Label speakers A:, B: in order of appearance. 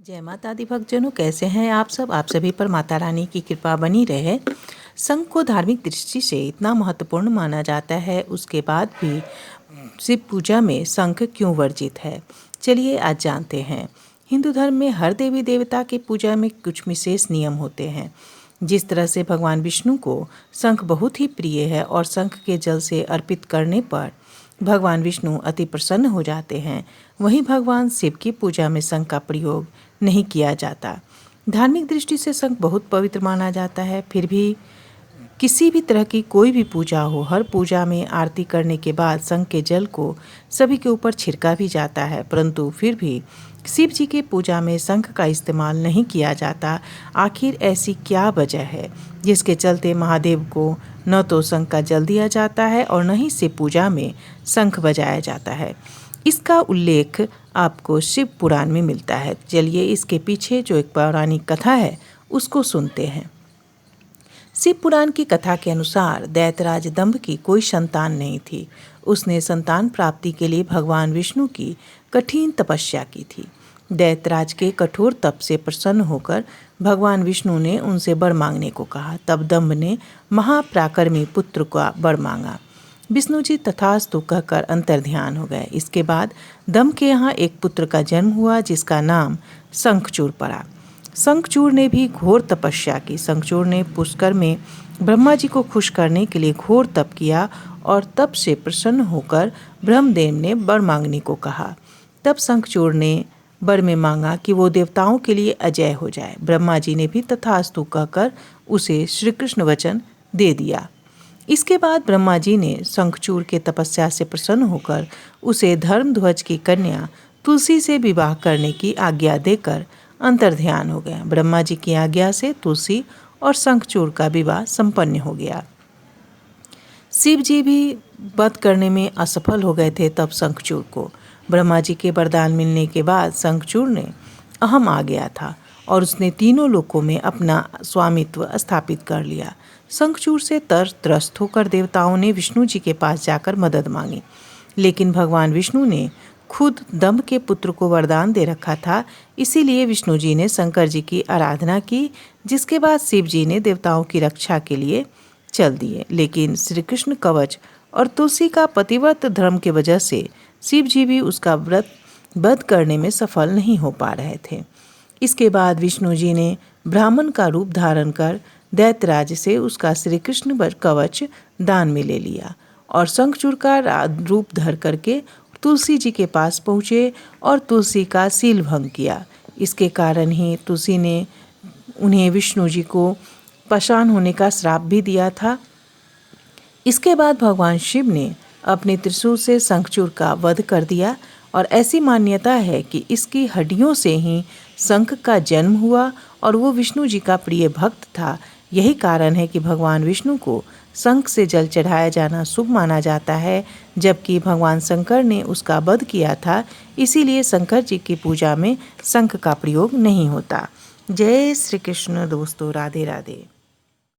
A: जय माता दी भक्तजनों, कैसे हैं आप सब। आप सभी पर माता रानी की कृपा बनी रहे। शंख को धार्मिक दृष्टि से इतना महत्वपूर्ण माना जाता है, उसके बाद भी शिव पूजा में शंख क्यों वर्जित है, चलिए आज जानते हैं। हिंदू धर्म में हर देवी देवता की पूजा में कुछ विशेष नियम होते हैं। जिस तरह से भगवान विष्णु को शंख बहुत ही प्रिय है और शंख के जल से अर्पित करने पर भगवान विष्णु अति प्रसन्न हो जाते हैं, वहीं भगवान शिव की पूजा में शंख का प्रयोग नहीं किया जाता। धार्मिक दृष्टि से शंख बहुत पवित्र माना जाता है, फिर भी किसी भी तरह की कोई भी पूजा हो, हर पूजा में आरती करने के बाद शंख के जल को सभी के ऊपर छिड़का भी जाता है, परंतु फिर भी शिव जी के पूजा में शंख का इस्तेमाल नहीं किया जाता। आखिर ऐसी क्या वजह है जिसके चलते महादेव को न तो शंख का जल दिया जाता है और न ही शिव पूजा में शंख बजाया जाता है। इसका उल्लेख आपको शिव पुराण में मिलता है। चलिए इसके पीछे जो एक पौराणिक कथा है उसको सुनते हैं। शिव पुराण की कथा के अनुसार दैत्यराज दंभ की कोई संतान नहीं थी। उसने संतान प्राप्ति के लिए भगवान विष्णु की कठिन तपस्या की थी। दैत्यराज के कठोर तप से प्रसन्न होकर भगवान विष्णु ने उनसे वर मांगने को कहा। तब दंभ ने महापराक्रमी पुत्र का वर मांगा। विष्णु जी तथास्तु कहकर अंतर्ध्यान हो गए। इसके बाद दंभ के यहाँ एक पुत्र का जन्म हुआ जिसका नाम शंखचूड़ पड़ा। शंखचूड़ ने भी घोर तपस्या की। शंखचूड़ ने पुष्कर में ब्रह्मा जी को खुश करने के लिए घोर तप किया और तप से प्रसन्न होकर ब्रह्मदेव ने वर मांगने को कहा। तब शंखचूड़ ने वर में मांगा कि वो देवताओं के लिए अजय हो जाए। ब्रह्मा जी ने भी तथास्तु कहकर उसे श्री कृष्ण वचन दे दिया। इसके बाद ब्रह्मा जी ने शंखचूड़ के तपस्या से प्रसन्न होकर उसे धर्मध्वज की कन्या तुलसी से विवाह करने की आज्ञा देकर अंतर्ध्यान हो गया। ब्रह्मा जी की आज्ञा से तुलसी और शंखचूड़ का विवाह संपन्न हो गया। शिव जी भी वध करने में असफल हो गए थे। तब शंखचूड़ को ब्रह्मा जी के वरदान मिलने के बाद शंखचूड़ ने अहम आ गया था और उसने तीनों लोकों में अपना स्वामित्व स्थापित कर लिया। शंखचूड़ से त्रस्त होकर देवताओं ने विष्णु जी के पास जाकर मदद मांगी, लेकिन भगवान विष्णु ने खुद दंभ के पुत्र को वरदान दे रखा था। इसीलिए विष्णु जी ने शंकर जी की आराधना की, जिसके बाद शिव जी ने देवताओं की रक्षा के लिए चल दिए। लेकिन श्री कृष्ण कवच और तुलसी का पतिव्रत धर्म की वजह से शिव जी भी उसका व्रत वध करने में सफल नहीं हो पा रहे थे। इसके बाद विष्णु जी ने ब्राह्मण का रूप धारण कर दैत्यराज से उसका श्री कृष्ण कवच दान में ले लिया और शंखचूड़ का रूप धर करके तुलसी जी के पास पहुँचे और तुलसी का सील भंग किया। इसके कारण ही तुलसी ने उन्हें विष्णु जी को पाषाण होने का श्राप भी दिया था। इसके बाद भगवान शिव ने अपने त्रिशूल से शंखचूड़ का वध कर दिया और ऐसी मान्यता है कि इसकी हड्डियों से ही शंख का जन्म हुआ और वो विष्णु जी का प्रिय भक्त था। यही कारण है कि भगवान विष्णु को शंख से जल चढ़ाया जाना शुभ माना जाता है, जबकि भगवान शंकर ने उसका वध किया था। इसीलिए शंकर जी की पूजा में शंख का प्रयोग नहीं होता। जय श्री कृष्ण दोस्तों, राधे राधे।